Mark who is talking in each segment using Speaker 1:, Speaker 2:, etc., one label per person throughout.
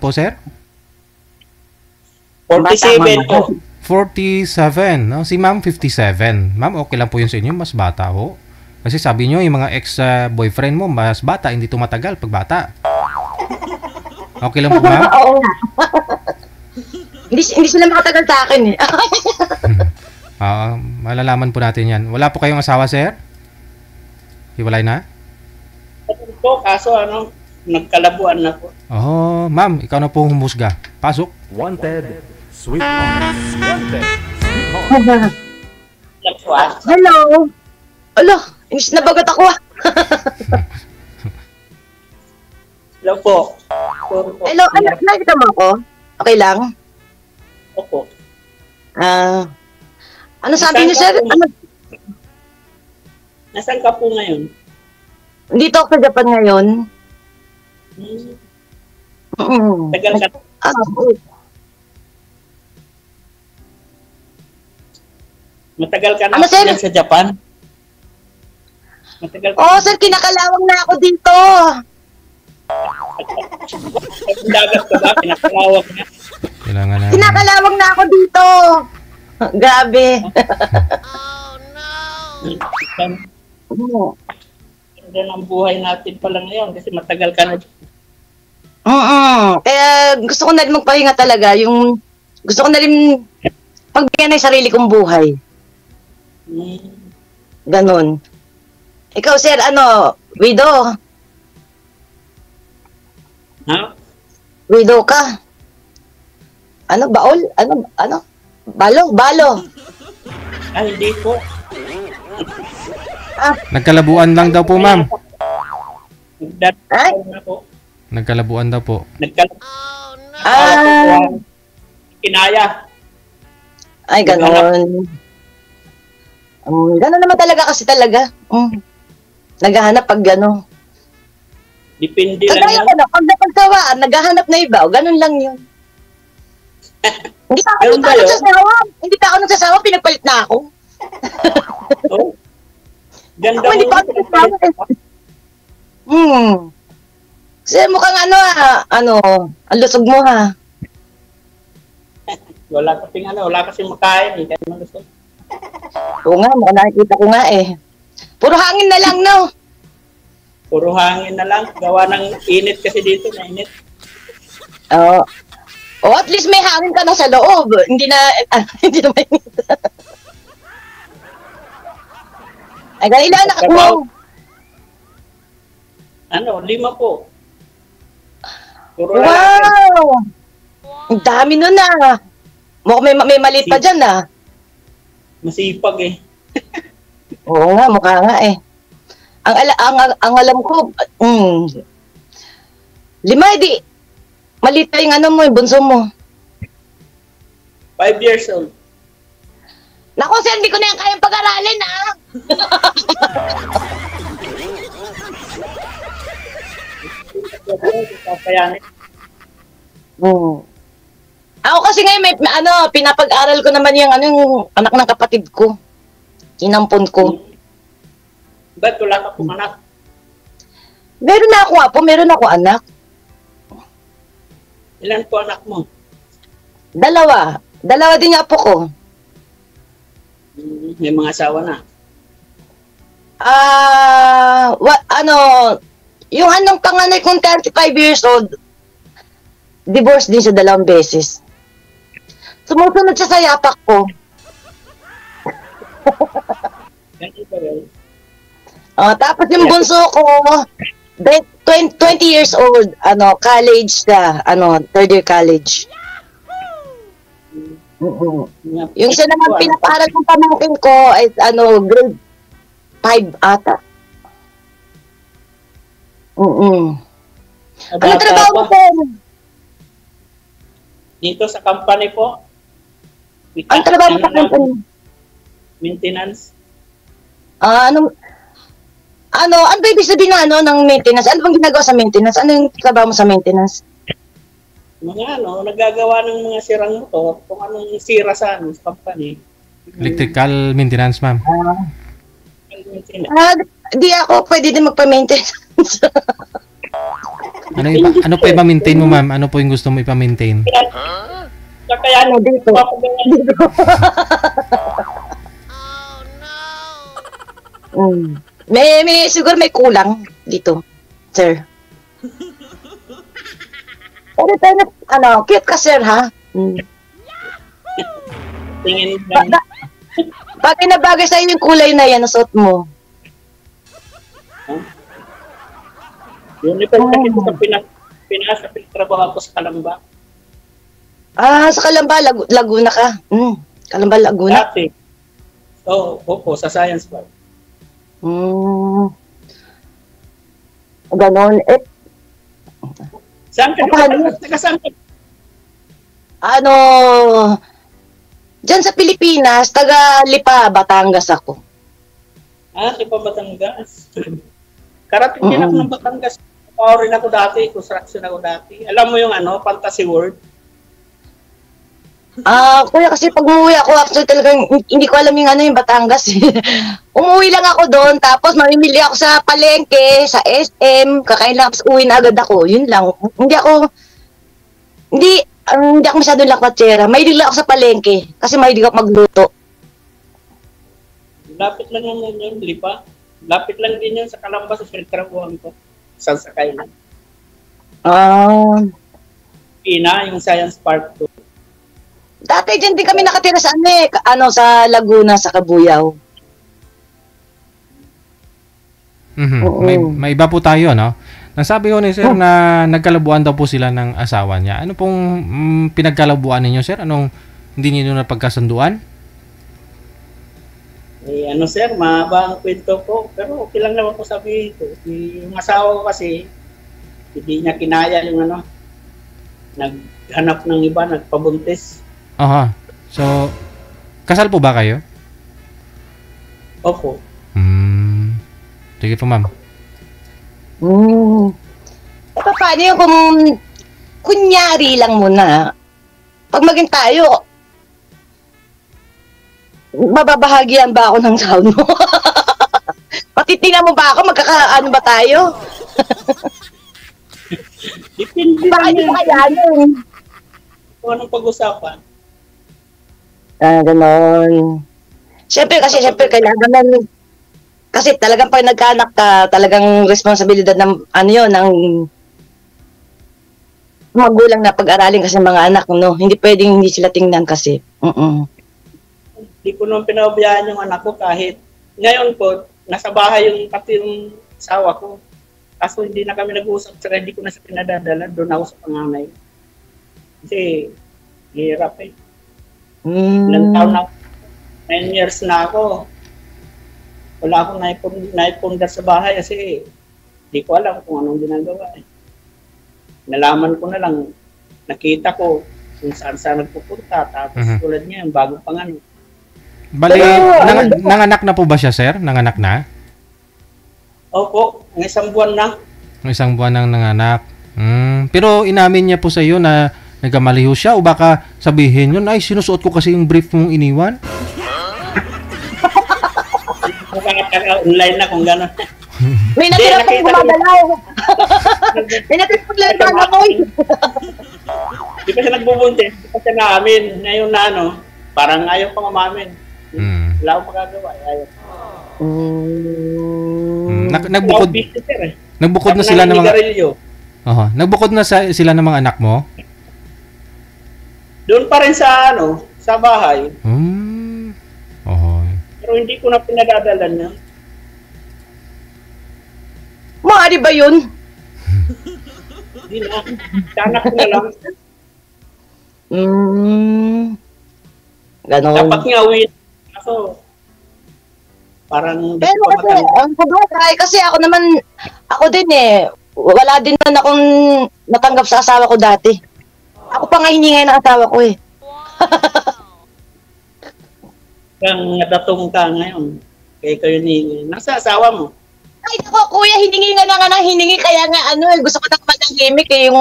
Speaker 1: po, sir?
Speaker 2: 47 po.
Speaker 1: 47, no? Si ma'am 57. Ma'am, okay lang po yun sa inyo, mas bata ho. Kasi sabi nyo, yung mga ex-boyfriend mo, mas bata, hindi tumatagal pag bata. Okay lang po, ma'am?
Speaker 3: Oo nga. Hindi sila makatagal sa akin eh.
Speaker 1: Malalaman po natin yan. Wala po kayong asawa, sir? Hiwalay na?
Speaker 2: Po, kaso nagkalabuan na po.
Speaker 1: Oh, ma'am, ikaw na po humusga. Pasok.
Speaker 4: Wanted, sweetheart. Wanted, sweetheart.
Speaker 3: Hello. Alo, inis na bagat ako ah.
Speaker 2: Hello po.
Speaker 3: Hello, anak, nakita mo ako? Okay lang?
Speaker 2: Opo.
Speaker 3: Ano sabi niyo, sir?
Speaker 2: Nasaan ka po ngayon?
Speaker 3: Dito ako sa Japan ngayon.
Speaker 2: Tagal ka. Matagal ka na
Speaker 3: ano, sir?
Speaker 2: sa Japan? Matagal ka.
Speaker 3: Oh, sir, kinakalawang na ako dito.
Speaker 2: Dagat ka ba? Kinakalawang na.
Speaker 1: Kailangan na.
Speaker 3: Kinakalawang na ako dito. Grabe.
Speaker 2: Ganda ng buhay natin pala ngayon kasi matagal ka na.
Speaker 3: Kaya gusto ko na rin magpahinga talaga. Gusto ko na rin pagbigyan ng sarili kong buhay. Ganon. Ikaw, sir, widow?
Speaker 2: Ha?
Speaker 3: Widow ka? Baol? Balo?
Speaker 2: Ay, hindi po.
Speaker 1: Nagkalabuan lang daw po, ma'am.
Speaker 3: Ay?
Speaker 2: Na po.
Speaker 1: Nagkalabuan daw po.
Speaker 2: Kinaya.
Speaker 3: Ay, ganon. Ganon naman talaga kasi talaga. Naghahanap pag gano'n.
Speaker 2: Depende lang
Speaker 3: Kagaya
Speaker 2: yan.
Speaker 3: ko na, pag napagsawaan, naghahanap na iba, o ganun lang yun. Hindi pa ako nagsasawa. Hindi pa ako nagsasawa, pinagpalit na ako.
Speaker 2: Oh. Ganda
Speaker 3: Ako hindi pa ako nagsasawa. Kasi mukhang ang lusog mo ha.
Speaker 2: Wala kasing makain eh. Kaya malusog.
Speaker 3: Oo nga, mukhang nakikita ko nga eh. Puro hangin na lang, no?
Speaker 2: Puro hangin na lang. Gawa ng init kasi dito, mainit.
Speaker 3: Oo. At least may hangin ka na sa loob. Hindi na mainit. Ay, ganila anak mo.
Speaker 2: 5 po. Puro lalaki.
Speaker 3: Wow! Ang dami nun ah. Mukhang may maliit pa dyan ah.
Speaker 2: Masipag eh.
Speaker 3: Oo nga, mukha nga eh. Ang alam ko, 5, di. Maliit pa yung mo, yung bunso mo.
Speaker 2: 5 years old.
Speaker 3: Naku, sir, hindi ko na yan kayang pag-aralin ah. Ako kasi ngayon may pinapag-aral ko naman yung anak ng kapatid ko. Inampon ko.
Speaker 2: Ba't wala ka pong anak?
Speaker 3: Meron ako anak.
Speaker 2: Ilan po anak mo?
Speaker 3: 2. 2 din yung apo ko.
Speaker 2: May mga asawa na.
Speaker 3: Yung panganay kong 35 years old, divorce din siya 2 beses. Sumusunod siya sa yapak ko. Tapos yung bunso ko, 20 years old, college siya, 3rd year college. Yung siya naman pinaparal ng pamangkin ko ay grade 5 ata. Ano trabaho mo?
Speaker 2: Dito sa company po.
Speaker 3: Ang trabaho sa company?
Speaker 2: Maintenance.
Speaker 3: Ano ba ibig sabihin ng maintenance? Ano bang ginagawa sa maintenance? Ano yung trabaho mo sa maintenance?
Speaker 2: Mga nagagawa ng mga sirang motor, kung anong sira sa company.
Speaker 1: Electrical maintenance, ma'am.
Speaker 3: Di ako pwede din magpa-maintenance.
Speaker 1: Ano pa ipa-maintain mo, ma'am? Ano po yung gusto mo ipa-maintain?
Speaker 2: Kaya
Speaker 3: Ano dito? Siguro may kulang dito, sir. Pero tayo, cute ka, sir, ha?
Speaker 2: tingin lang.
Speaker 3: Bagay na bagay sa'yo yung kulay na yan, nasuot mo.
Speaker 2: Uniform kasi ko sa Pinas, trabaho ako sa Kalamba.
Speaker 3: Sa Kalamba, Laguna ka. Kalamba, Laguna.
Speaker 2: Dati. Opo, sa Science Park.
Speaker 3: Ganon.
Speaker 2: Saan ka? Saan ka?
Speaker 3: Diyan sa Pilipinas, taga Lipa, Batangas ako.
Speaker 2: Di pa Batangas. Karating din ako ng Batangas. Power rin ako dati, construction ako dati. Alam mo yung Fantasy World?
Speaker 3: Kuya, kasi pag umuwi ako, actually talagang hindi ko alam yung Batangas. Umuwi lang ako doon, tapos mamimili ako sa palengke, sa SM, kakain lang, tapos uwi na agad ako. Yun lang. Hindi ako masyadong lakwatsera. Mahilig lang ako sa palengke, kasi mahilig ako magluto.
Speaker 2: Lapit lang yun, Lipa. Lapit lang din yun sa Kalamba, sa pinagtrabuhan ko. Sasakay lang. Pina, yung Science Park to.
Speaker 3: Dati dyan din kami nakatira sa sa Laguna, sa Kabuyaw.
Speaker 1: May iba po tayo, no? Nasabi ko ni sir na nagkalabuan daw po sila ng asawa niya. Ano pong pinagkalabuan ninyo, sir? Anong hindi niyo napagkasunduan?
Speaker 2: Sir, mahaba ang kwento ko. Pero okay lang naman ko sabihin ko. Yung asawa ko kasi, hindi niya kinaya yung naghanap ng iba, nagpabuntis.
Speaker 1: Aha. So, kasal po ba kayo?
Speaker 2: Opo.
Speaker 1: Sige po, ma'am.
Speaker 3: Paano yung kung kunyari lang muna, pag maging tayo, mababahagian ba ako ng sound mo? Patitingnan mo ba ako? Magkakaano ba tayo?
Speaker 2: Depende
Speaker 3: Baka
Speaker 2: lang
Speaker 3: hindi
Speaker 2: yan.
Speaker 3: mo kayanin.
Speaker 2: Kung anong pag-usapan.
Speaker 3: Ganon. Siyempre kailangan namin. Kasi talagang pag nagkaanak ka, talagang responsibilidad ng ng magulang na pag-aralin kasi mga anak, no? Hindi pwedeng hindi sila tingnan kasi.
Speaker 2: Hindi ko naman pinabayaan yung anak ko kahit ngayon po, nasa bahay yung pati yung asawa ko. Kaso hindi na kami nag-uusap, saka hindi ko na siya pinadadala, doon ako sa panganay. Kasi, hirap eh. Ilang taon na, 9 years na ako. Wala akong naipundar sa bahay kasi hindi ko alam kung anong ginagawa eh. Nalaman ko na lang, nakita ko kung saan nagpupunta, tapos tulad niya, yung bagong pangano.
Speaker 1: Bali, nanganak na po ba siya, sir? Nanganak na?
Speaker 2: Opo, ng isang buwan na.
Speaker 1: Isang buwan nang nanganak. Pero inamin niya po sa iyo na nagkamali ho siya o baka sabihin yun, ay sinusuot ko kasi yung brief mong iniwan?
Speaker 2: Online na kung gano'n.
Speaker 3: May natira pong gumagalaw. May natira pong gumagalaw.
Speaker 2: Di pa siya nagbubuntis, di pa siya naamin. Ngayon na parang ayaw pang umamin. Wala akong magagawa. Ayaw.
Speaker 1: Nagbukod na sila ng mga... Nagbukod na sila ng mga anak mo?
Speaker 2: Doon pa rin sa sa bahay. Pero hindi ko na pinadadala niya.
Speaker 3: Maaari ba yun?
Speaker 2: Hindi na. Kanak ko na lang.
Speaker 3: Ganon.
Speaker 2: Dapat nga uwi. Kaso, parang...
Speaker 3: Pero kasi ako din wala din man akong natanggap sa asawa ko dati. Ako pa nga hiningay ng asawa ko eh.
Speaker 2: Kang nadatong ka ngayon, kayo ni nasa asawa mo.
Speaker 3: Ay nako kuya, hiningi nga ng hiningi, kaya nga gusto ko na manahimik eh,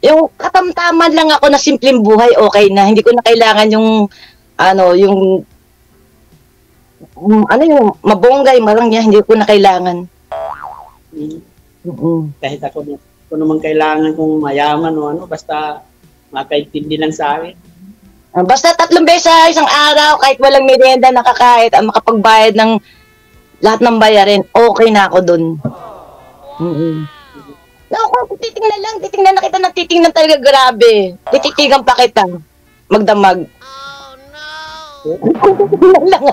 Speaker 3: yung katamtaman lang ako na simpleng buhay, okay na. Hindi ko na kailangan yung yung mabonggay, marang niya, hindi ko na kailangan.
Speaker 2: Kahit ako Kung naman kailangan kong mayaman o ano, basta makaintindi lang sa akin.
Speaker 3: Basta 3 beses sa isang araw, kahit walang merienda nakakahit, ang makapagbayad ng lahat ng bayarin, okay na ako dun. Naku, titingnan na kita ng titingnan talaga, grabe. Tititigan pa kita. Magdamag. Titingnan lang.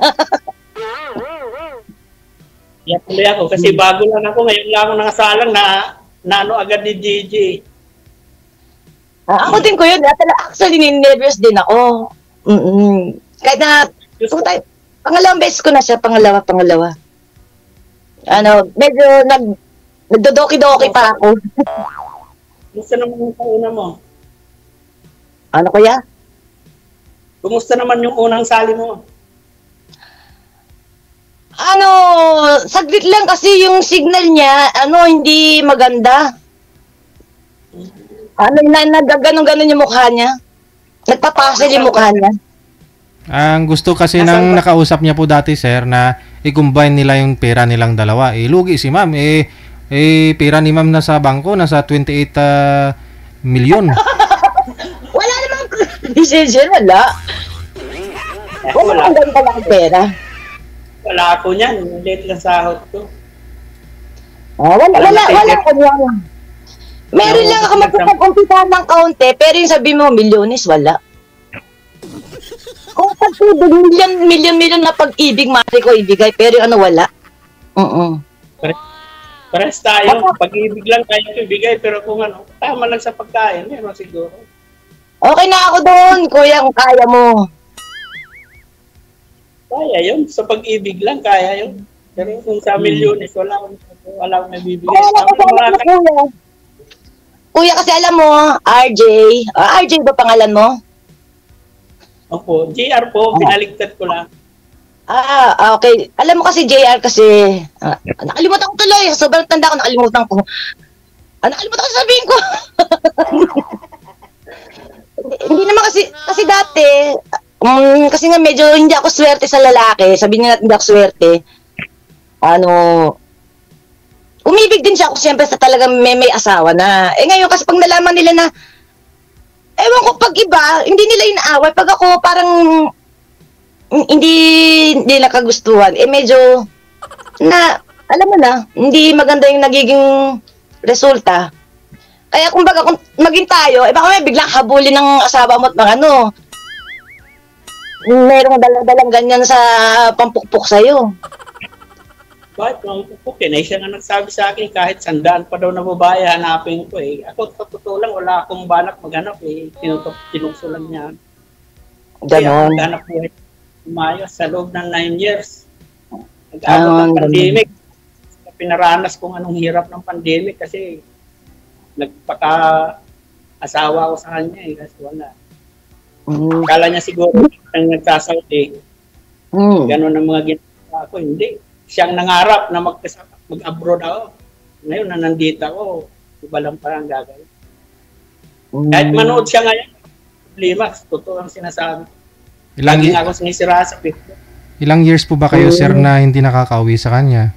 Speaker 2: Kaya tuloy ako, kasi bago lang ako, ngayon lang ako nangasalang na ano agad ni Gigi.
Speaker 3: Ako din ko yun. Actually, nervous din ako. Kahit na, pangalawang beses ko na siya, pangalawa. Medyo nagdodoki-doki pa ako.
Speaker 2: Kumusta naman yung una mo?
Speaker 3: Ano kuya?
Speaker 2: Kumusta naman yung unang sali mo?
Speaker 3: Saglit lang kasi yung signal niya, hindi maganda. Nagaganon-ganon yung mukha niya. Nagpapasel yung mukha niya.
Speaker 1: Ang gusto kasi ng nakausap niya po dati, sir, na i-combine nila yung pera nilang dalawa. Lugi si ma'am. Pera ni ma'am nasa bangko, nasa 28 million.
Speaker 3: Wala namang decision, wala. Wala kang ganun pala ang pera.
Speaker 2: Wala ako niyan. Late lang sahod ko.
Speaker 3: Wala. Meron lang ako magpapag-umpisa ng kaunti, pero yung sabi mo, milyones, wala. Kung pag-ibig, milyon na pag-ibig, mati ko ibigay, pero wala.
Speaker 2: Pares tayo, pag-ibig lang tayo ibigay, pero kung tama lang sa pagkain, meron siguro.
Speaker 3: Okay na ako doon, kuya, kung kaya mo.
Speaker 2: Kaya yun, sa pag-ibig lang, kaya yun. Pero kung sa milyones, wala akong nabibigay.
Speaker 3: Kuya, kasi alam mo, RJ ba pangalan mo?
Speaker 2: Opo, JR po, pinaligtad ko lang.
Speaker 3: Okay. Alam mo kasi JR kasi, nakalimutan ko tuloy. Sobrang tanda ko, nakalimutan ko. Nakalimutan ko sabihin ko. Hindi naman kasi dati, kasi nga medyo hindi ako swerte sa lalaki. Sabihin nga natin hindi ako swerte. Umibig din siya ako siyempre sa talagang may asawa na. Ngayon kasi pag nalaman nila na, ewan ko, pag iba, hindi nila inaaway. Pag ako parang hindi nila kagustuhan, medyo alam mo na, hindi maganda yung nagiging resulta. Kaya kumbaga kung maging tayo, baka may biglang habulin ng asawa mo at mayroong dalang ganyan sa pampukpok sa'yo.
Speaker 2: Bakit mga pupukin? Siya nga nagsabi sa akin, kahit 100 pa daw na babae, hanapin ko Ako, sa totoo lang, wala akong balak maghanap Tinukso lang niya.
Speaker 3: Ganon.
Speaker 2: Kaya maghanap buhay umayos sa loob ng 9 years. Nag-abot ng pandemic. Pinaranas kung anong hirap ng pandemic kasi nagpaka-asawa ko sa kanya kasi wala. Kala niya siguro ang nagsasaudi. Ganon ang mga ginagawa ko. Hindi. Siyang nangarap na mag-abroad ako. Ngayon na nandito ako, iba lang parang gagawin. Kahit manood siya ngayon, problema, totoo ang sinasabi. Lagi ako sinisira sa Facebook.
Speaker 1: Ilang years po ba kayo, sir, na hindi nakakauwi sa kanya?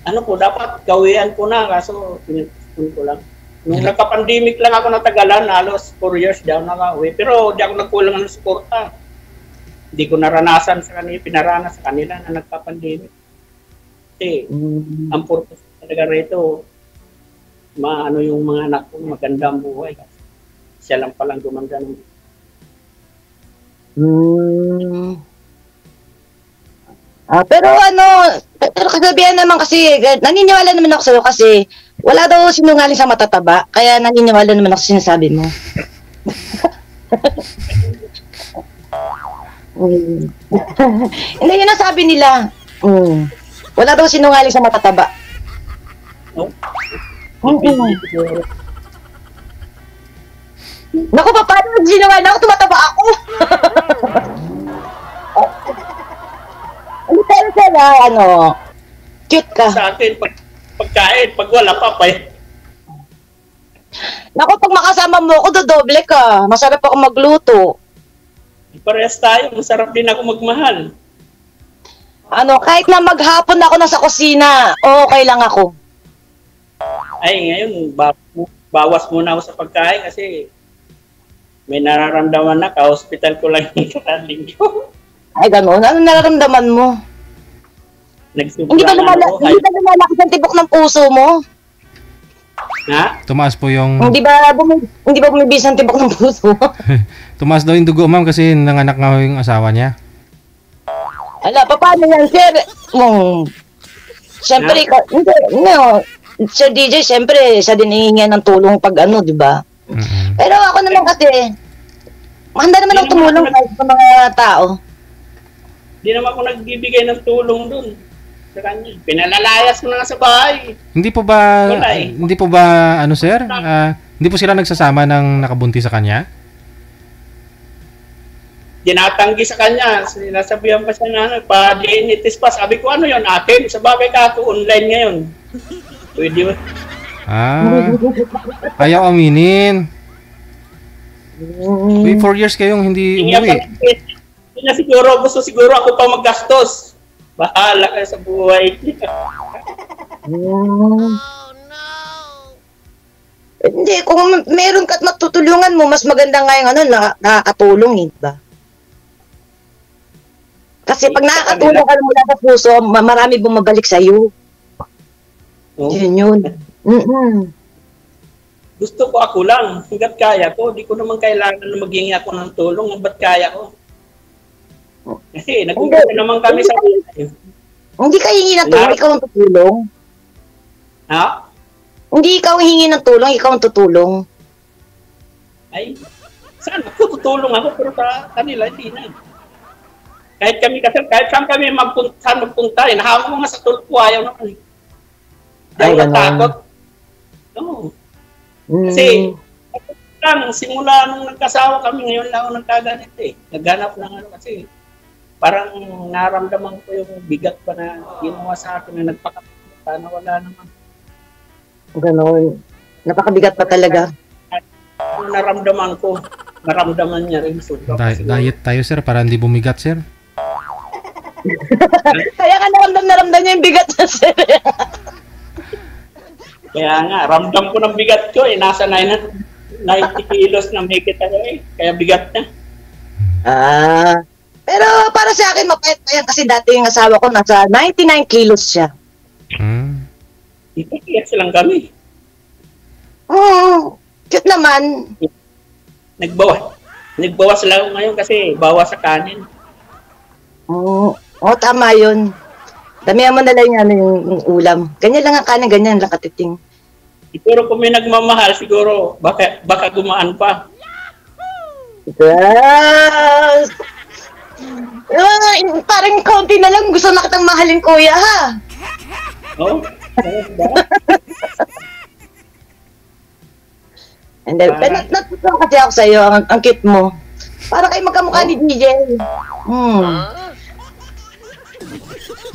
Speaker 2: Dapat gawian ko na, kaso pinipun ko lang. Nung nagka-pandemic lang ako natagalan, halos 4 years di ako nakauwi. Pero di ako nagkulang ng suporta. Hindi ko naranasan sa kanila, pinaranas sa kanila na nagka-pandemic. Kasi ang purpose talaga rito, yung mga anak ko, magandang buhay. Siya lang palang gumanda ng
Speaker 3: pero kasabihan naman kasi, naniniwala naman ako sa'yo kasi wala daw sinungaling sa matataba, kaya naniniwala naman ako sa sinasabi mo. Hindi yun ang sabi nila. Wala daw sinungaling sa matataba. Naku, paano sinungaling ako? Tumataba ako. Pero sila, cute ka.
Speaker 2: Sa akin, pagkain, pag wala pa
Speaker 3: Naku, pag makasama mo ako, dodoble ka. Masarap ako magluto.
Speaker 2: Parehas tayo, masarap din ako magmahal.
Speaker 3: Kahit na maghapon ako nasa kusina, okay lang ako.
Speaker 2: Ay, ngayon, bawas muna ako sa pagkain kasi may nararamdaman na, ka-hospital ko lang yung karaling ko.
Speaker 3: Ay, gano'n. Ano nararamdaman mo? Hindi ba lumalaki ang tibok ng puso mo?
Speaker 2: Ha?
Speaker 1: Tumaas po yung...
Speaker 3: Hindi ba bumibis ang tibok ng puso mo?
Speaker 1: Tumaas daw yung dugo, ma'am, kasi nanganak nga yung asawa niya.
Speaker 3: Ala, paano yan, sir? Siyempre, hindi, no. Sir DJ, siyempre, siya din hihinga ng tulong pag ano, di ba?
Speaker 1: Mm-mm.
Speaker 3: Pero ako naman kasi, mahanda naman ako tumulong kahit sa mga tao.
Speaker 2: Hindi naman ako nagbibigay ng tulong dun sa kanya. Pinalalayas ko na nga sa bahay.
Speaker 1: Hindi po ba,
Speaker 2: Wala eh.
Speaker 1: hindi po ba, ano sir? Hindi po sila nagsasama ng nakabuntis sa kanya?
Speaker 2: Dinatanggi sa kanya. Sinasabihan pa siya na pa-DNA-test pa. Sabi ko, ano yun, akin? Sa bagay ka ako, online ngayon. Pwede ba?
Speaker 1: Ayaw aminin. Uy, 4 years kayong hindi umuwi.
Speaker 2: Hindi na siguro, gusto siguro ako pa maggastos. Bahala ka sa buhay.
Speaker 3: Hindi, kung meron ka at matutulungan mo, mas maganda nga yung ano, nakakatulong, ba? Kasi pag nakakatulong ka mula sa puso, marami bumabalik sa'yo.
Speaker 2: Oh.
Speaker 3: Yun.
Speaker 2: Gusto ko ako lang. Hanggat kaya ko. Di ko naman kailangan na maghingi ako ng tulong. Hanggat kaya ko. Kasi nagkukuha naman kami sa...
Speaker 3: Hindi ka hingi ng tulong, ikaw ang tutulong.
Speaker 2: Ha?
Speaker 3: Hindi ikaw ang hingi ng tulong, ikaw ang tutulong.
Speaker 2: Ay, sana tutulong ako pero sa kanila hindi na. Kahit kami kasi, kahit saan kami magpunta, nahawa ko nga sa tulpo, ayaw na kami. Ayaw na takot. No. Kasi, simula nung nagkasawa kami, ngayon lang ako nagkaganit eh. Naghanap ng ano kasi, parang naramdaman ko yung bigat pa na ginawa sa akin na nagpakapit. Sana wala naman.
Speaker 3: Ganon. Napakabigat pa talaga.
Speaker 2: Ang naramdaman ko, naramdaman niya rin.
Speaker 1: Diet tayo sir, para hindi bumigat sir.
Speaker 3: Kaya ka naramdam niya yung bigat na sir.
Speaker 2: Kaya nga, ramdam ko ng bigat ko eh. Nasa 90 kilos na may kita ko eh. Kaya bigat na.
Speaker 3: Pero para sa akin, mapayat pa yan kasi dati yung asawa ko nasa 99 kilos siya.
Speaker 2: Ipakiyas lang kami.
Speaker 3: Cute naman.
Speaker 2: Nagbawas lang ngayon kasi bawas sa kanin.
Speaker 3: Tama yun. Damihan mo na lang yung ulam. Ganyan lang ang kanin, ganyan lang katiting.
Speaker 2: Pero kung may nagmamahal, siguro baka gumaan pa.
Speaker 3: Yes! Parang konti na lang gusto na kitang mahalin, kuya, ha?
Speaker 2: Oh?
Speaker 3: And then, natutuwa kasi ako sa'yo, ang cute mo. Para kayo magkamukha ni DJ.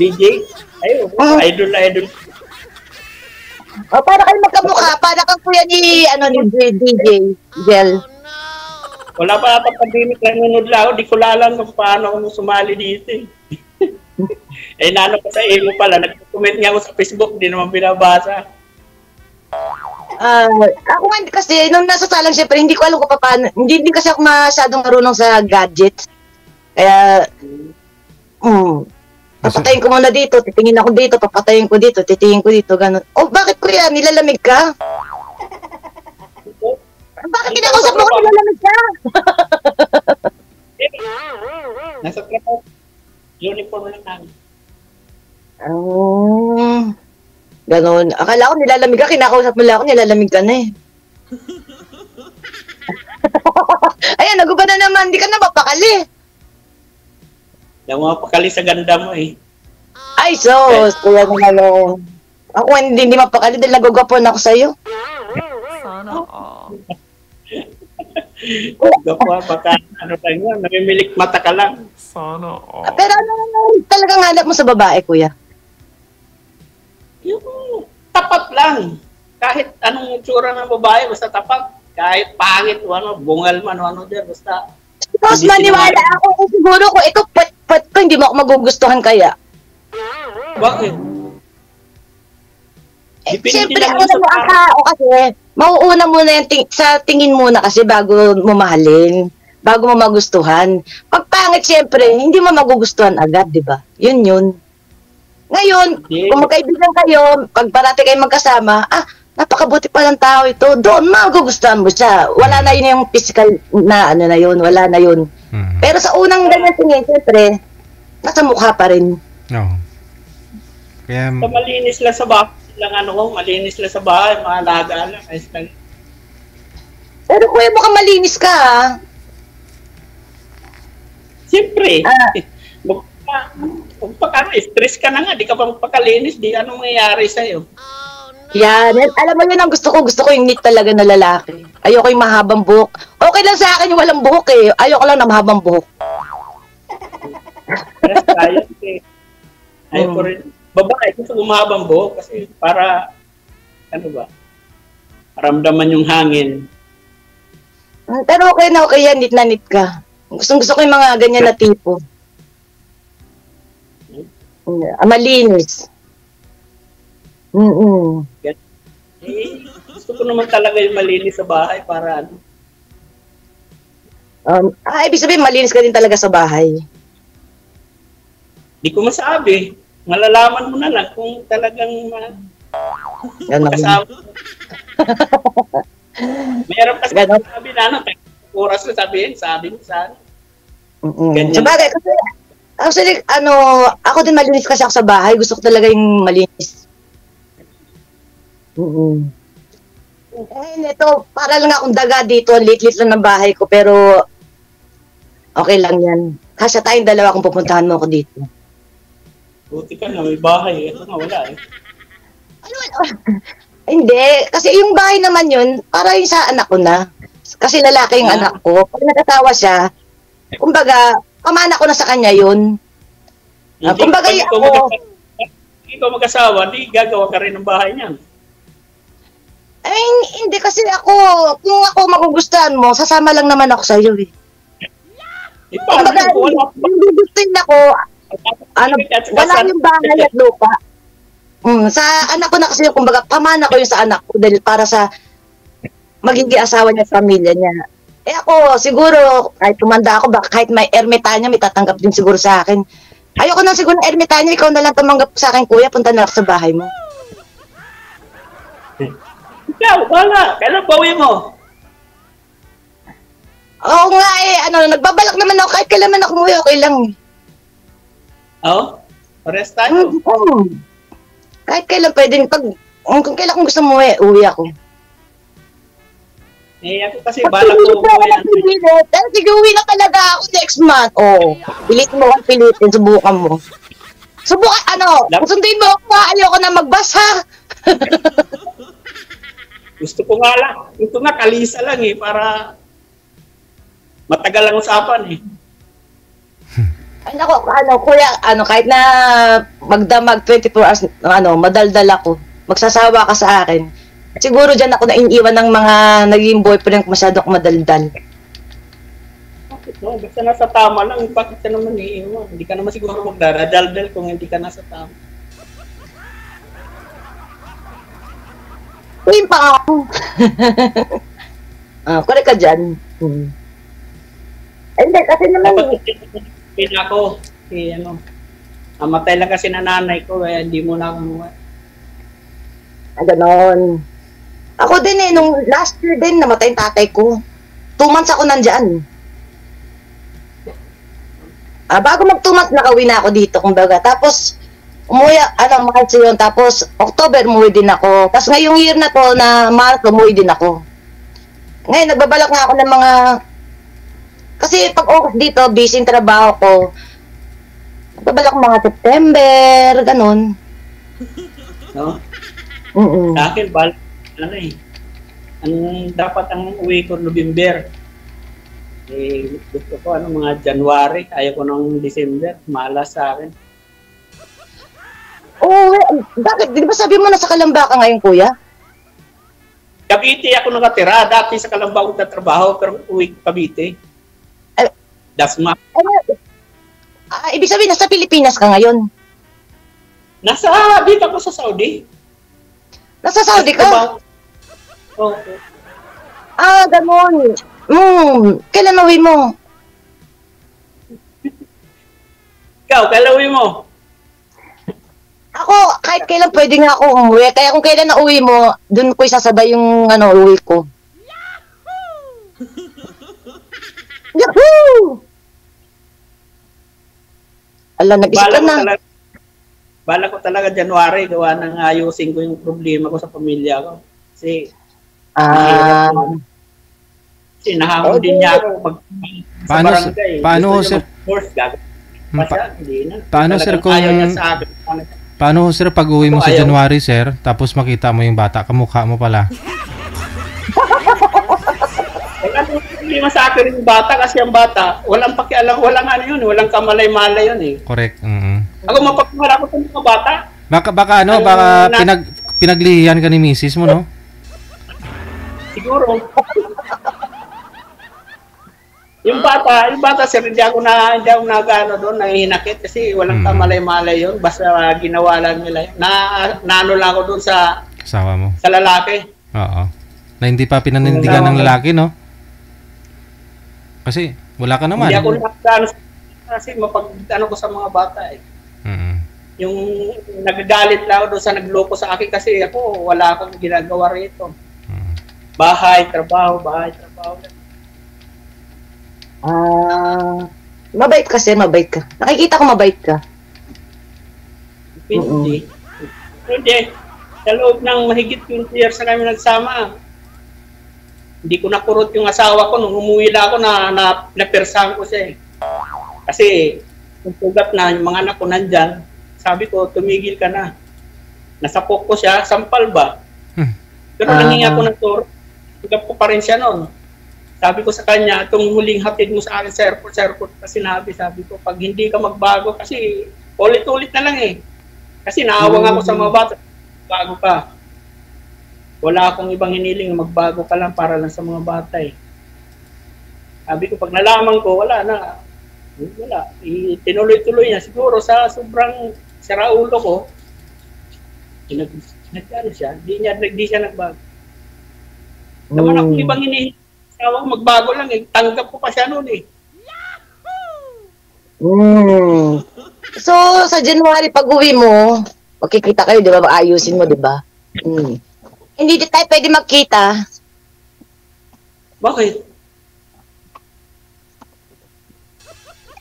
Speaker 2: DJ? Ayun, idol.
Speaker 3: Para kayo magkamukha, para kang kuya ni DJ, Gel.
Speaker 2: Wala pa ata pandemic, nanonood lang ako, di ko lalang kung paano ako sumali dito eh. Nano ko sa emo pala, nag-comment nga ako sa Facebook, di naman binabasa.
Speaker 3: Ako nga kasi, nung nasa salang syempre, hindi ko alam kung paano, hindi kasi ako masyadong marunong sa gadget. Kaya, papatayin ko muna dito, titingin ako dito, papatayin ko dito, titingin ko dito, gano'n. Bakit kuya, nilalamig ka? Bakit kinakausap mo ko nilalamig ka?
Speaker 2: Nasa trabaho, uniform lang namin.
Speaker 3: Ganon. Akala ko nilalamig ka, kinakausap mo lang ako, nilalamig ka na eh. Ayan, naguba na naman, hindi ka na mapakali.
Speaker 2: Hindi ako mapakali sa ganda mo eh.
Speaker 3: Ay, sos, kuya mo ano. Ako hindi mapakali dahil nagugapon ako sa'yo.
Speaker 5: Sana all.
Speaker 2: Gapwa, baka ano tayo nga, namimilik mata ka lang.
Speaker 5: Sana all.
Speaker 3: Pero ano talagang hanap mo sa babae, kuya?
Speaker 2: Yung tapat lang. Kahit anong tsura ng babae, basta tapat. Kahit pangit o ano, bungal man o ano din, basta.
Speaker 3: Tapos maniwala ako kung siguro kung ito pat ko, hindi mo ako magugustuhan kaya.
Speaker 2: Bakit? Depende
Speaker 3: Siyempre,
Speaker 2: lang
Speaker 3: ako
Speaker 2: yun sa
Speaker 3: na ang
Speaker 2: tao.
Speaker 3: tao kasi, mauuna muna yung sa tingin muna kasi bago mo mahalin, bago mo magustuhan. Pag pangit, siyempre, hindi mo magugustuhan agad, di ba? Yun. Ngayon,
Speaker 2: Hindi.
Speaker 3: kung magkaibigan kayo, pag parati kayo magkasama, napakabuti pa ng tao ito, doon magugustuhan mo siya. Wala na yun yung physical na ano na yun, wala na yun. Pero sa unang ganyan tingin, siyempre, nasa mukha pa rin.
Speaker 1: No. Kaya,
Speaker 2: Sa malinis lang sa bahay, malinis lang sa bahay, maalaga lang. Ayos lang.
Speaker 3: Pero kuya, mukhang malinis ka, ah.
Speaker 2: Siyempre,
Speaker 3: Ah.
Speaker 2: stress ka na nga, di ka pa magpakalinis, di anong mangyayari sa'yo.
Speaker 3: Yan. Alam mo yun ang gusto ko. Gusto ko yung neat talaga na lalaki. Ayoko yung mahabang buhok. Okay lang sa akin yung walang buhok eh. Ayoko lang na mahabang buhok.
Speaker 2: Pero tayo, ayoko rin. Babae, gusto gumahabang buhok kasi para, ano ba, ramdaman yung hangin.
Speaker 3: Pero okay na okay yan. Neat na neat ka. Gusto ko yung mga ganyan na tipo. Malinis.
Speaker 2: Gusto ko naman talaga yung malinis sa bahay para ano.
Speaker 3: Ibig sabihin, malinis ka din talaga sa bahay.
Speaker 2: Di ko masabi. Malalaman mo na lang kung talagang
Speaker 3: Ganon.
Speaker 2: kasama. Mayroon kasi
Speaker 3: Ganon.
Speaker 2: sabi na ano, oras na sabi mo sa ano. Ganyan.
Speaker 3: Sa bagay, kasi, actually, ako din malinis kasi ako sa bahay. Gusto ko talaga yung malinis. Ito, para lang akong daga dito. Lit-lit lang ng bahay ko, pero okay lang yan. Kasi tayong dalawa kung pupuntahan mo ako dito.
Speaker 2: Buti ka na, may bahay. Ito nga, wala eh.
Speaker 3: Hindi, kasi yung bahay naman yun, para yung sa anak ko na. Kasi lalaki yung anak ko. Pag nagkatawa siya, kumbaga, pamana ko na sa kanya yun. Kumbaga,
Speaker 2: ikaw mag-asawa, di gagawa ka rin ng bahay niyan.
Speaker 3: Ay, hindi kasi kung ako magugustuhan mo, sasama lang naman ako sa'yo eh.
Speaker 2: Paano
Speaker 3: Kumbaga,
Speaker 2: kung wala?
Speaker 3: yung gugustuhin ako, wala yung bahay at lupa. Sa anak ko na kasi, kumbaga, pamana ko yung sa anak ko dahil para sa magiging asawa niya at pamilya niya. Ako, siguro, kahit tumanda ako, kahit may ermitanya, may tatanggap din siguro sa akin. Ayoko na siguro ng ermitanya, ikaw na lang tumanggap sa akin, kuya, punta na ako sa bahay mo.
Speaker 2: Ikaw, wala. Kailan bawi mo?
Speaker 3: Oo nga nagbabalak naman ako, kahit kailan man ako umuwi, okay lang.
Speaker 2: Oo? Pares tayo.
Speaker 3: Kahit kailan pwede, kung kailan kong gusto umuwi, uwi ako.
Speaker 2: Ako kasi balak ko umuwi.
Speaker 3: Sige, uwi na talaga ako next month. Pilitin mo kang pilitin, subukan mo. Sunduin mo ako, ayoko na magbas ha.
Speaker 2: Gusto ko nga lang. Gusto nga, kalisa lang para matagal ang usapan eh.
Speaker 3: Ay nako, kuya, kahit na magdamag 24 hours, madaldal ako, magsasawa ka sa akin. Siguro dyan ako naiiwan ng mga naging boyfriend ko masyado ako madaldal.
Speaker 2: Bakit no? Basta nasa tama lang, bakit ka naman iiwan? Hindi ka naman siguro magdaradaldal kung hindi ka nasa tama.
Speaker 3: Uy pa ako. Correct ka dyan. Hindi, kasi naman.
Speaker 2: Dapat ako, namatay lang kasi na nanay ko, kaya hindi mo na ako
Speaker 3: Ganon. Ako din nung last year din, namatay yung tatay ko. 2 months ako nandyan. Bago mag 2 months, nakauwi na ako dito, kumbaga. Tapos, umuwi, March yun. Tapos, October, umuwi din ako. Tapos ngayong year na to, na March, umuwi din ako. Ngayon, nagbabalak nga ako ng mga... Kasi pag August dito, busy yung trabaho ko. Nagbabalak mga September, ganun.
Speaker 2: No? Sa akin, dapat ang uwi ko November. Gusto ko, mga January. Ayaw ko ng December. Malas sa akin.
Speaker 3: Bakit? Di ba sabi mo nasa Kalamba ka ngayon, kuya?
Speaker 2: Cavite ako nakatira. Dati sa Kalamba ako tatrabaho, pero uwi Cavite. Dasma.
Speaker 3: Ibig sabihin, nasa Pilipinas ka ngayon?
Speaker 2: Nasa dito ako sa Saudi.
Speaker 3: Nasa Saudi ka?
Speaker 2: Okay.
Speaker 3: Ah, ganun. Kailan uwi mo?
Speaker 2: Ikaw, kalawin mo.
Speaker 3: Ako, kahit kailan pwede nga ako umuwi. Kaya kung kailan na uwi mo, dun ko isasabay yung uwi ko. Yahoo! Ala, nag-isip ka na.
Speaker 2: Bala ko talaga January, gawa nang ayusin ko yung problema ko sa pamilya ko. Kasi, kasi nahamon din niya ako sa barangay.
Speaker 1: Paano, sir? Paano, sir, kung... Paano, sir, pag uwi mo sa January, sir, tapos makita mo yung bata, kamukha mo pala?
Speaker 2: Hindi masakit yung bata kasi ang bata, walang pakialam, walang ano yun, walang kamalay-malay yun eh.
Speaker 1: Correct.
Speaker 2: Ako mapapahara ko sa mga bata.
Speaker 1: Baka pinaglihiyan ka ni misis mo, no?
Speaker 2: Siguro. Yung bata sir, hindi ako nagano doon, nangihinakit kasi walang kamalay-malay yun. Basta ginawa lang nila yun. Naano lang ako doon sa
Speaker 1: asawa mo.
Speaker 2: Sa lalaki.
Speaker 1: Oo. Na hindi pa pinanindigan ng lalaki, no? Kasi wala ka naman.
Speaker 2: Hindi ako nakakano kasi mapag-ano ko sa mga bata eh. Yung nagagalit lang ako doon sa nagloko sa akin kasi ako wala akong ginagawa rito. Bahay, trabaho.
Speaker 3: Mabait ka, sir, mabait ka. Nakikita ko mabait ka.
Speaker 2: Hindi. Sa loob ng mahigit 20 years na kami nagsama, hindi ko nakurot yung asawa ko. Nung umuwi lang ako, napirsahan ko siya eh. Kasi, kung tugat na, yung mga anak ko nandyan, sabi ko, tumigil ka na. Nasapok ko siya, sampal ba? Pero nanghinga ko ng turo. Tugap ko pa rin siya noon. Sabi ko sa kanya, itong huling hatid mo sa akin sa airport pa sabi ko, pag hindi ka magbago, kasi ulit-ulit na lang eh. Kasi naawang ako sa mga bata, bago ka. Wala akong ibang hiniling, magbago ka lang para lang sa mga bata eh. Sabi ko, pag nalaman ko, wala. Tinuloy-tuloy niya. Siguro sa sobrang saraulo ko, nagkano siya, di siya nagbago. Naman akong ibang hiniling. Magbago lang eh. Tanggap ko pa siya noon eh.
Speaker 3: So, sa January, pag uwi mo, magkikita kayo, di ba? Ayusin mo, di ba? Hindi tayo pwede magkita.
Speaker 2: Bakit?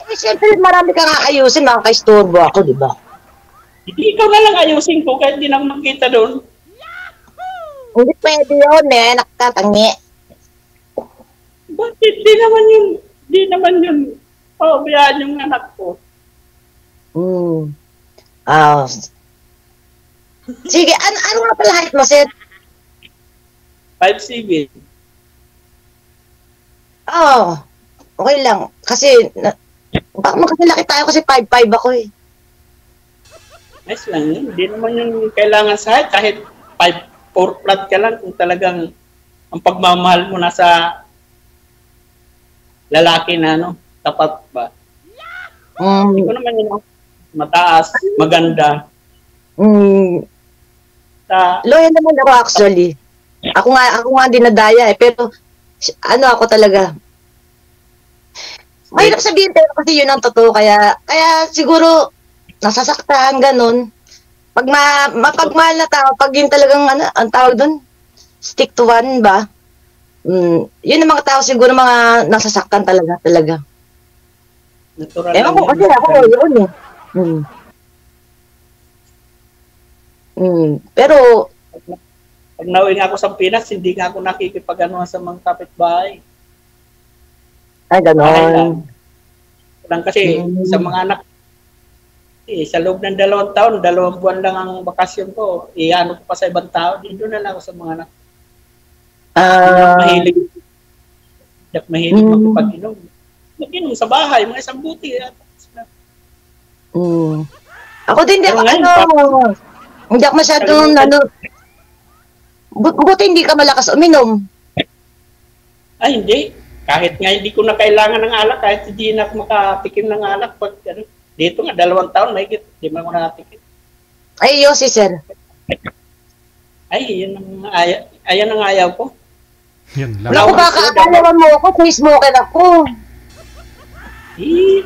Speaker 3: Eh, siyempre, marami kang aayusin, makakaistorbo ako, di ba?
Speaker 2: Hindi ikaw na lang ayusin ko kahit hindi na magkita doon.
Speaker 3: Hindi pwede yun eh, nakatangi.
Speaker 2: Bakit? Di naman yun. Pabayaan yung anak ko.
Speaker 3: Sige, ano nga pala height mo, sir?
Speaker 2: 5'7".
Speaker 3: Okay lang. Kasi, baka magkasilaki tayo kasi 5'5" ako eh.
Speaker 2: Nice lang yun. Hindi naman yung kailangan sa height. Kahit 5'4" flat ka lang kung talagang ang pagmamahal mo nasa lalaki na tapat ba? Hindi ko naman yun mataas, maganda.
Speaker 3: Loyal naman ako actually. Ako nga dinadaya eh, pero ako talaga. Mahirap sabihin pero kasi yun ang totoo, kaya siguro nasasaktan ganun. Pag mapagmahal na tao, pag yun talagang ang tawag doon, stick to one ba? Yun ang mga tao siguro mga nasasaktan talaga.
Speaker 2: Natural
Speaker 3: lang ako, kasi ako yun eh. Pero
Speaker 2: pag nauwi nga ako sa Pinas, hindi nga ako nakikipag-ano sa mga kapitbahay.
Speaker 3: Ay, gano'n.
Speaker 2: Lang kasi sa mga anak, sa loob ng 2 taon, 2 buwan lang ang bakasyon ko. Iano ko pa sa ibang tao, dito na lang ako sa mga anak. Mahilig magpag-inom. Mag-inom sa bahay, mga isang buti.
Speaker 3: Ako din, hindi ako masyadong, buti hindi ka malakas uminom.
Speaker 2: Ay, hindi. Kahit nga hindi ko na kailangan ng alak, kahit hindi na ako makatikim ng alak, dito nga, 2 taon, mahigit, hindi mo ako nakatikim.
Speaker 3: Ay, Yossi, sir.
Speaker 2: Ay, yun ang ayan ang ayaw ko.
Speaker 1: Yun lang.
Speaker 3: Naku, baka akalawan mo ako, smoker ako.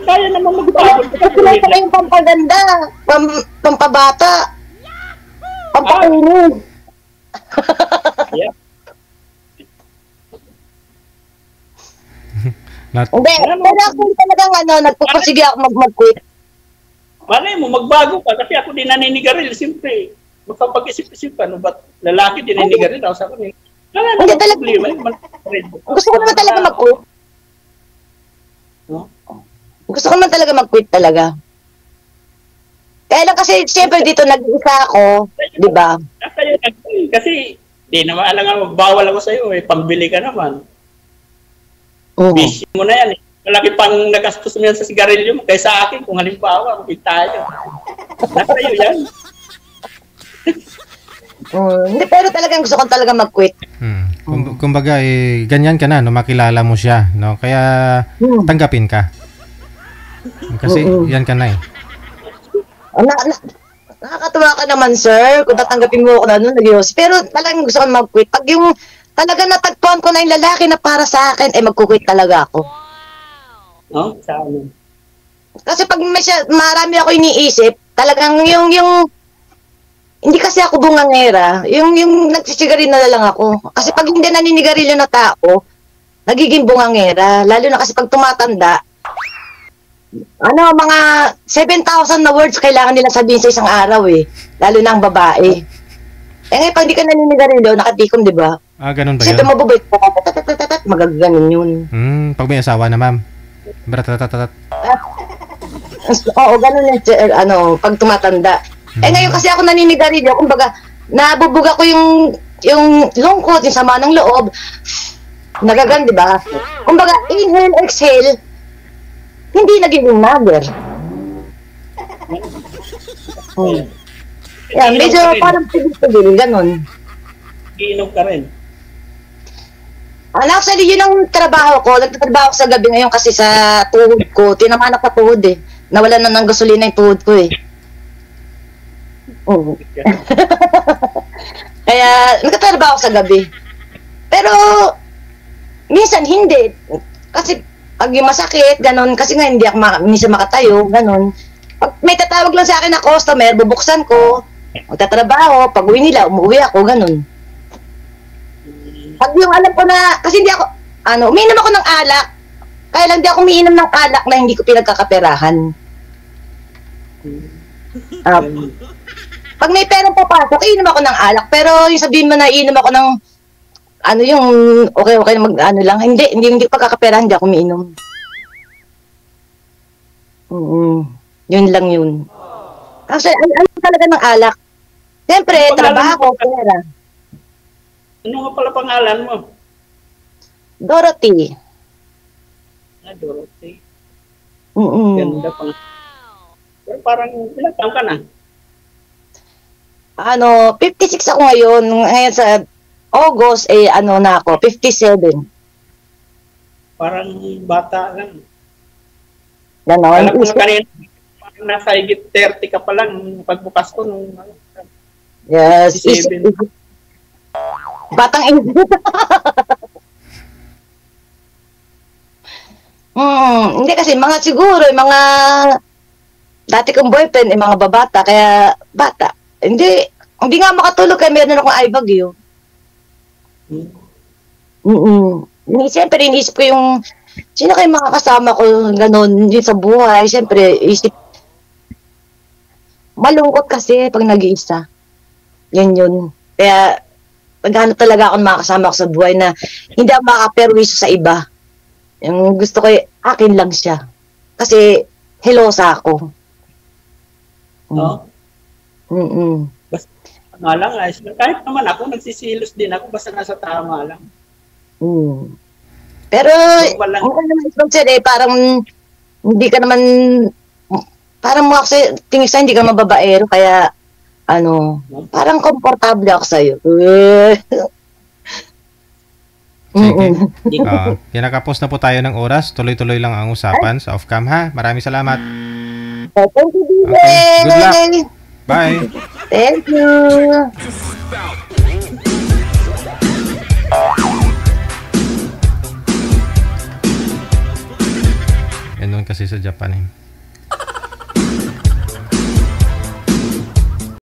Speaker 2: Kaya naman magbago.
Speaker 3: Kasi lang sa yung pampaganda, pampabata, pampakinig.
Speaker 2: Yeah.
Speaker 3: Hindi, pero ako talagang nagpupasige ako mag-quit.
Speaker 2: Malay mo, magbago ka kasi ako din naninigaril. Siyempre, magpapag-isip-isip ka, no? Ba't lalaki din naninigaril? Ako sa akin, wala
Speaker 3: Hindi
Speaker 2: naman
Speaker 3: talaga.
Speaker 2: problema.
Speaker 3: Gusto ko naman talaga mag-quit.
Speaker 2: No?
Speaker 3: Gusto ko naman talaga mag-quit talaga. Kaya lang kasi, siyempre dito nag-isa ako, di ba?
Speaker 2: Kasi, di naman alam nga, magbawal ako sa'yo eh. Pambili ka naman. Busy mo na yan eh. Malaki pang nagastos mo yan sa sigarilyo mo kaysa akin kung halimbawa, maging tayo. Nasa iyo yan.
Speaker 3: Hindi, pero talagang gusto ko talaga mag-quit.
Speaker 1: Kumbaga, ganyan ka na, no? Makilala mo siya, no? Kaya, tanggapin ka. Kasi, yan ka na eh.
Speaker 3: Nakakatuwa ka naman, sir. Kung tatanggapin mo ako na nun, pero talagang gusto ko mag-quit. Pag yung talaga natagpuan ko na yung lalaki na para sa akin, mag-quit talaga ako.
Speaker 2: No? Saan?
Speaker 3: Kasi pag marami ako iniisip, talagang yung hindi kasi ako bungangera, yung nagsisigarilyo na lang ako. Kasi pag hindi naninigarilyo na tao, nagiging bungangera. Lalo na kasi pag tumatanda, mga 7,000 na words kailangan nila sabihin sa isang araw eh. Lalo na ang babae. Ngayon pag hindi ka naninigarilyo, nakatikom, di ba?
Speaker 1: Ganun ba yun?
Speaker 3: Siyempre mabubait ka, magaganon yun.
Speaker 1: Pag may asawa na, ma'am. Bratatatat.
Speaker 3: Oo, ganun yung pag tumatanda. Ngayon kasi ako naninigarilyo, kumbaga, nabubuga ko yung lungkot, yung sama ng loob. Nagagan, di ba? Kumbaga, inhale, exhale, hindi naging mother. Yeah, medyo parang pigil-pigil, ganun.
Speaker 2: Iinom ka rin.
Speaker 3: Actually, yun ang trabaho ko. Nagtatrabaho ko sa gabi ngayon kasi sa tuhod ko. Tinamaan ako sa tuhod eh. Nawalan na ng gasolina yung tuhod ko eh. Kaya, nagtatrabaho ako sa gabi. Pero, minsan hindi. Kasi, pag yung masakit, ganun. Kasi nga, hindi ako minsan makatayo, ganun. Pag may tatawag lang sa akin na customer, bubuksan ko. Magtatrabaho. Pag uwi nila, umuwi ako, ganun. Pag yung alam ko na, kasi hindi ako, umiinom ako ng alak. Kaya lang di ako umiinom ng alak na hindi ko pinagkakaperahan. Pag may perang papasok, iinom ako ng alak. Pero yung sabihin mo na iinom ako ng, yung okay na lang. Hindi pagkakaperahan, hindi ako umiinom. Yun lang yun. Kasi ayaw talaga ng alak. Siyempre, trabaho, pera.
Speaker 2: Ano nga pala pangalan mo?
Speaker 3: Dorothy.
Speaker 2: Dorothy.
Speaker 3: Ganda
Speaker 2: pang. Pero parang ilang taon ka na?
Speaker 3: 56 ako ngayon. Ngayon sa August, na ako, 57.
Speaker 2: Parang bata lang.
Speaker 3: Ganon.
Speaker 2: Alam ko na kanina, parang nasa higit 30 ka pa lang pagbukas ko nung
Speaker 3: yes.
Speaker 2: 57.
Speaker 3: Batang isip. Hindi kasi siguro mga dati kong boyfriend mga babata kaya bata. Hindi nga makatulog kaya meron akong eye bagyo. Siyempre iniisip ko yung sino kayo mga kasama ko ganon yun sa buhay. Siyempre isip malungkot kasi pag nag-iisa. Yun. Kaya paghanap talaga ako ng mga kasama ko sa buhay na hindi ako makaperwisyo sa iba. Yung gusto ko, akin lang siya. Kasi, helosa ako.
Speaker 2: Basta tama lang. Kahit naman ako, nagsisilos din ako, basta nasa tama lang.
Speaker 3: Pero, parang, hindi ka naman, parang mo kasi, tingin sa hindi ka mababaero, kaya, parang komportable ako sa'yo.
Speaker 1: Kinakapos na po tayo ng oras. Tuloy-tuloy lang ang usapan sa off-cam ha. Maraming salamat.
Speaker 3: Thank you,
Speaker 1: Okay. Good luck. Bye.
Speaker 3: Thank you.
Speaker 1: ganun kasi sa Japan eh.